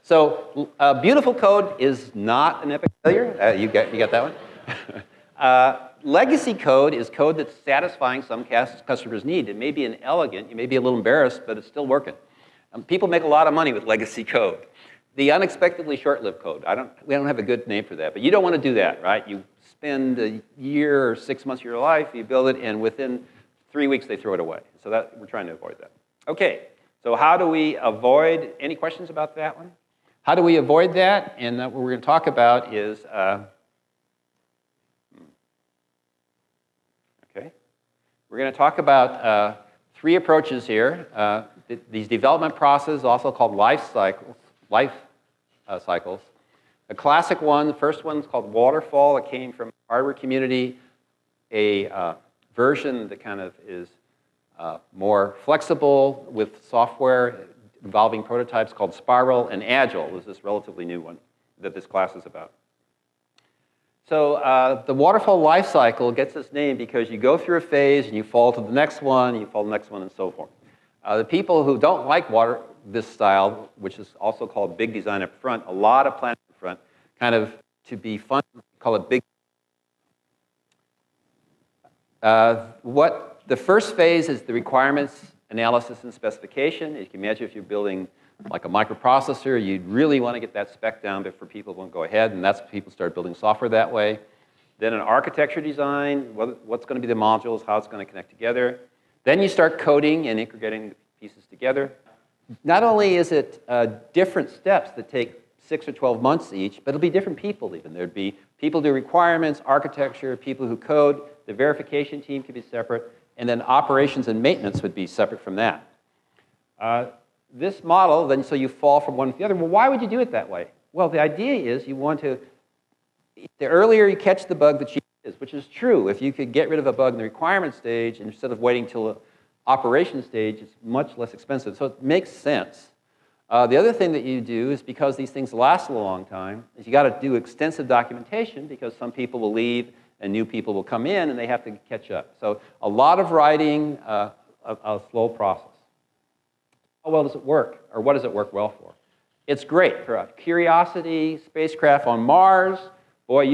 So beautiful code is not an epic failure. You got that one? Legacy code is code that's satisfying some customer's need. It may be inelegant, you may be a little embarrassed, but it's still working. People make a lot of money with legacy code. The unexpectedly short-lived code, we don't have a good name for that, but you don't want to do that, right? You spend a year or 6 months of your life, you build it, and within 3 weeks they throw it away. So we're trying to avoid that. Okay, so how do we avoid, any questions about that one? How do we avoid that? And what we're going to talk about is, okay, we're going to talk about 3 approaches here. These development processes, also called life cycles. A classic one, the first one is called Waterfall. It came from the hardware community, a version that kind of is more flexible with software involving prototypes called Spiral, and Agile is this relatively new one that this class is about. So the waterfall life cycle gets its name because you go through a phase and you fall to the next one, and you fall to the next one, and so forth. The people who don't like this style, which is also called big design up front, a lot of planning up front, kind of to be fun, call it big. What the first phase is the requirements analysis and specification. You can imagine if you're building like a microprocessor, you'd really want to get that spec down before people won't go ahead, and that's when people start building software that way. Then an architecture design, what's going to be the modules, how it's going to connect together. Then you start coding and integrating the pieces together. Not only is it different steps that take 6 or 12 months each, but it'll be different people even. There'd be people who do requirements, architecture, people who code. The verification team could be separate. And then operations and maintenance would be separate from that. This model, then, so you fall from one to the other. Well, why would you do it that way? Well, the idea is you want to, the earlier you catch the bug, the cheaper it is, which is true. If you could get rid of a bug in the requirement stage instead of waiting till the operation stage, it's much less expensive. So it makes sense. The other thing that you do is, because these things last a long time, is you got to do extensive documentation, because some people will leave and new people will come in and they have to catch up. So a lot of writing, a slow process. How well does it work, or what does it work well for? It's great for a Curiosity spacecraft on Mars. Boy,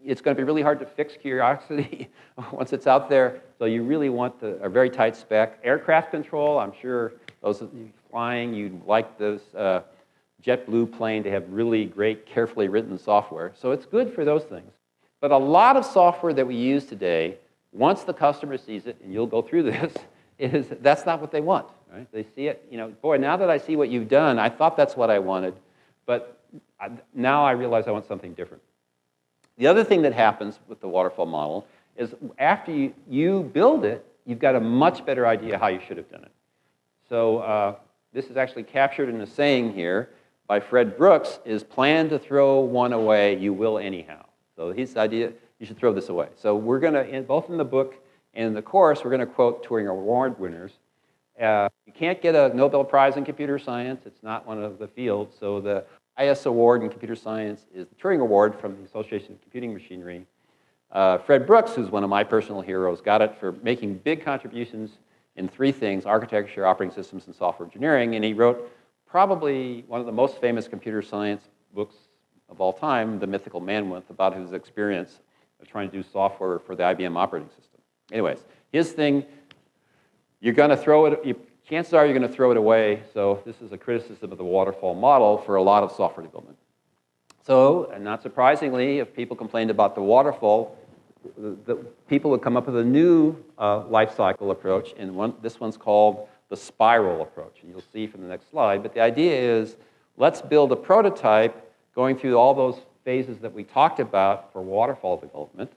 it's going to be really hard to fix Curiosity once it's out there. So you really want a very tight spec. Aircraft control, I'm sure those of you flying, you'd like this JetBlue plane to have really great, carefully written software. So it's good for those things. But a lot of software that we use today, once the customer sees it, and you'll go through this, that's not what they want. Right? They see it, boy, now that I see what you've done, I thought that's what I wanted, but now I realize I want something different. The other thing that happens with the waterfall model is after you build it, you've got a much better idea how you should have done it. So this is actually captured in a saying here by Fred Brooks, is plan to throw one away, you will anyhow. So his idea, you should throw this away. So we're going to, both in the book and in the course, we're going to quote Turing Award winners. You can't get a Nobel Prize in computer science. It's not one of the fields. So the highest award in computer science is the Turing Award from the Association of Computing Machinery. Fred Brooks, who's one of my personal heroes, got it for making big contributions in 3 things: architecture, operating systems, and software engineering. And he wrote probably one of the most famous computer science books of all time, The Mythical Man-Month, about his experience of trying to do software for the IBM operating system. Anyways, his thing, you're going to throw it, chances are you're going to throw it away. So this is a criticism of the waterfall model for a lot of software development. So, and not surprisingly, if people complained about the waterfall, the people would come up with a new life cycle approach, and this one's called the spiral approach. And you'll see from the next slide. But the idea is, let's build a prototype going through all those phases that we talked about for waterfall development.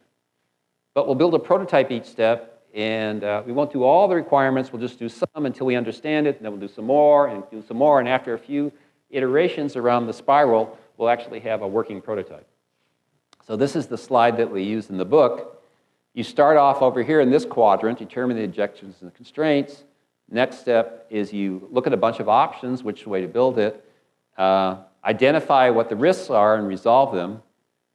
But we'll build a prototype each step, and we won't do all the requirements. We'll just do some until we understand it, and then we'll do some more, and after a few iterations around the spiral, we'll actually have a working prototype. So this is the slide that we use in the book. You start off over here in this quadrant, determine the objectives and the constraints. Next step is you look at a bunch of options, which way to build it, identify what the risks are and resolve them.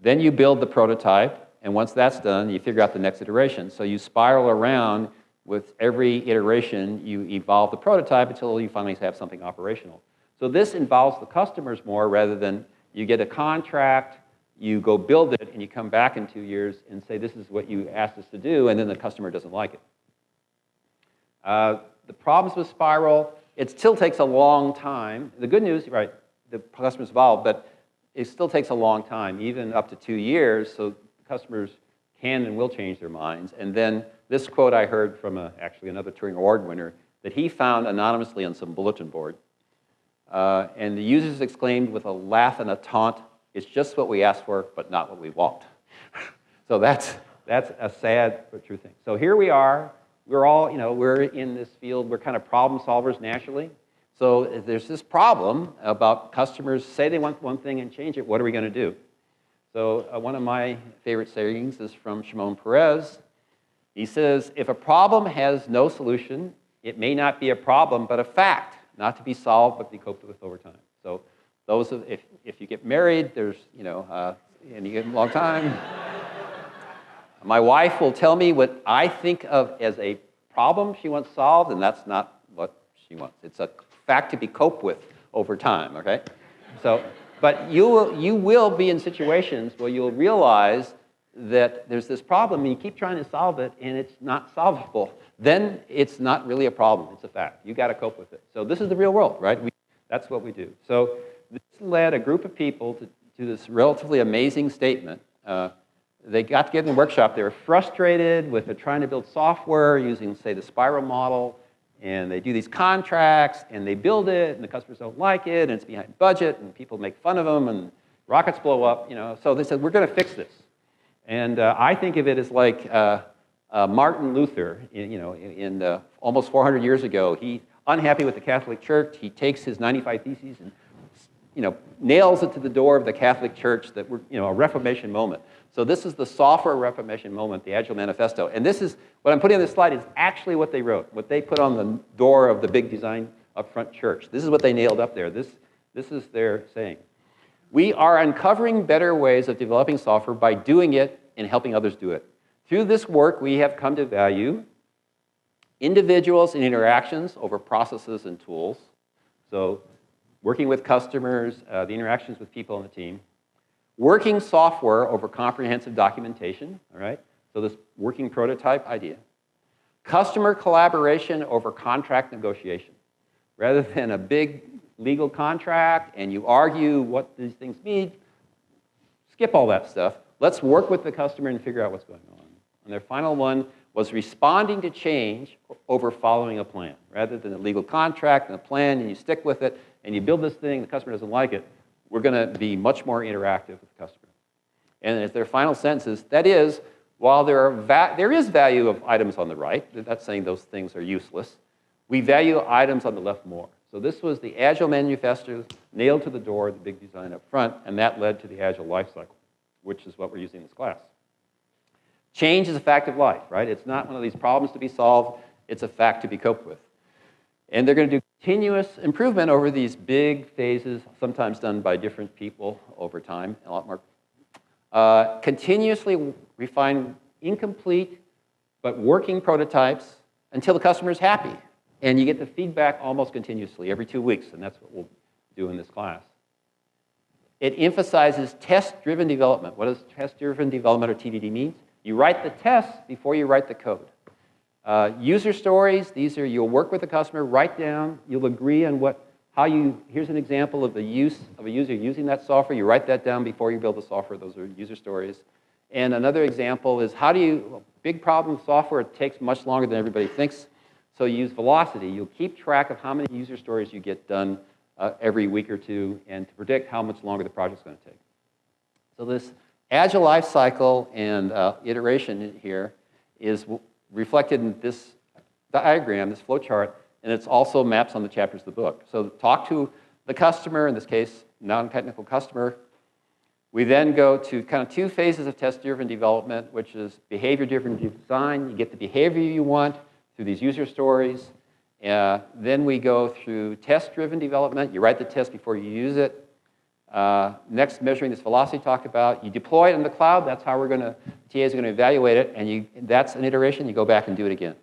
Then you build the prototype, and once that's done, you figure out the next iteration. So you spiral around. With every iteration, you evolve the prototype until you finally have something operational. So this involves the customers more rather than you get a contract, you go build it, and you come back in 2 years and say, this is what you asked us to do, and then the customer doesn't like it. The problems with Spiral, it still takes a long time. The good news, right, the customer's involved, but it still takes a long time, even up to 2 years, so customers can and will change their minds. And then this quote I heard from actually another Turing Award winner that he found anonymously on some bulletin board. And the users exclaimed with a laugh and a taunt, "It's just what we asked for, but not what we want." So that's a sad but true thing. So here we are. We're all, we're in this field. We're kind of problem solvers naturally. So there's this problem about customers say they want one thing and change it. What are we going to do? So one of my favorite sayings is from Shimon Peres. He says, if a problem has no solution, it may not be a problem, but a fact, not to be solved, but to be coped with over time. So those, if you get married, there's, and you get a long time. My wife will tell me what I think of as a problem she wants solved, and that's not what she wants. It's a fact to be coped with over time, okay? So, but you will be in situations where you'll realize that there's this problem, and you keep trying to solve it, and it's not solvable. Then it's not really a problem, it's a fact. You got to cope with it. So this is the real world, right? That's what we do. So this led a group of people to this relatively amazing statement. They got together in a workshop. They were frustrated with trying to build software using, say, the Spiral model, and they do these contracts, and they build it, and the customers don't like it, and it's behind budget, and people make fun of them, and rockets blow up, So they said, we're going to fix this. And I think of it as like Martin Luther, almost 400 years ago. He unhappy with the Catholic Church. He takes his 95 Theses and nails it to the door of the Catholic Church that we're, a Reformation moment. So this is the software Reformation moment, the Agile Manifesto. And this is, what I'm putting on this slide is actually what they wrote, what they put on the door of the big design upfront church. This is what they nailed up there. This is their saying. We are uncovering better ways of developing software by doing it and helping others do it. Through this work, we have come to value individuals and interactions over processes and tools. So working with customers, the interactions with people on the team. Working software over comprehensive documentation, all right? So this working prototype idea. Customer collaboration over contract negotiation. Rather than a big legal contract and you argue what these things mean, skip all that stuff. Let's work with the customer and figure out what's going on. And their final one was responding to change over following a plan. Rather than a legal contract and a plan and you stick with it and you build this thing, the customer doesn't like it, we're going to be much more interactive with the customer. And as their final sentence is, that is, while there is value of items on the right, that's saying those things are useless, we value items on the left more. So this was the Agile Manifesto nailed to the door, the big design up front, and that led to the Agile Lifecycle, which is what we're using in this class. Change is a fact of life, right? It's not one of these problems to be solved, it's a fact to be coped with. And they're going to do continuous improvement over these big phases, sometimes done by different people over time, a lot more. Continuously refine incomplete but working prototypes until the customer is happy. And you get the feedback almost continuously, every 2 weeks, and that's what we'll do in this class. It emphasizes test-driven development. What does test-driven development, or TDD, mean? You write the tests before you write the code. User stories, these are, you'll work with the customer, write down, you'll agree on here's an example of the use of a user using that software, you write that down before you build the software, those are user stories. And another example is big problem with software, it takes much longer than everybody thinks, so you use velocity. You'll keep track of how many user stories you get done every week or two, and to predict how much longer the project's going to take. So this Agile life cycle and iteration here is reflected in this diagram, this flow chart, and it also maps on the chapters of the book. So talk to the customer, in this case, non-technical customer. We then go to kind of 2 phases of test-driven development, which is behavior-driven design. You get the behavior you want through these user stories. Then we go through test-driven development. You write the test before you use it. Next, measuring this velocity talked about. You deploy it in the cloud. That's how TAs are going to evaluate it. And that's an iteration. You go back and do it again.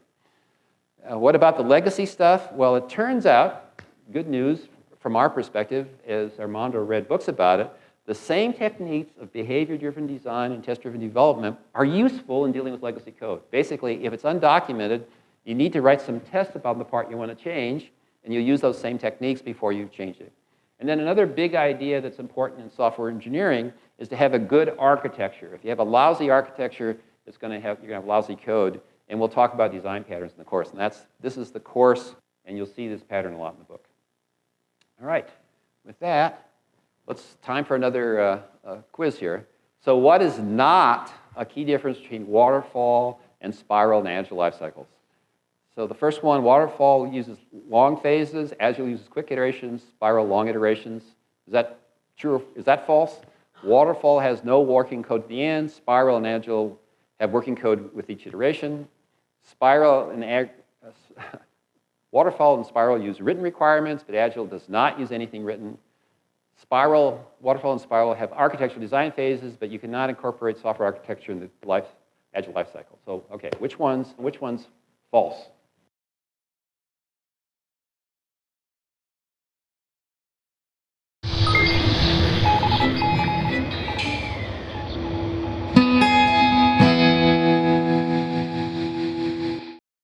What about the legacy stuff? Well, it turns out, good news from our perspective, as Armando read books about it, the same techniques of behavior-driven design and test-driven development are useful in dealing with legacy code. Basically, if it's undocumented, you need to write some tests about the part you want to change, and you'll use those same techniques before you change it. And then another big idea that's important in software engineering is to have a good architecture. If you have a lousy architecture, you're going to have lousy code. And we'll talk about design patterns in the course. And this is the course, and you'll see this pattern a lot in the book. All right. With that, time for another quiz here. So what is not a key difference between waterfall and spiral and agile life cycles? So the first one, waterfall uses long phases, agile uses quick iterations, spiral long iterations. Is that true? Is that false? Waterfall has no working code at the end. Spiral and agile have working code with each iteration. Waterfall and spiral use written requirements, but agile does not use anything written. Waterfall and spiral have architectural design phases, but you cannot incorporate software architecture in the agile life cycle. So, okay, which one's false?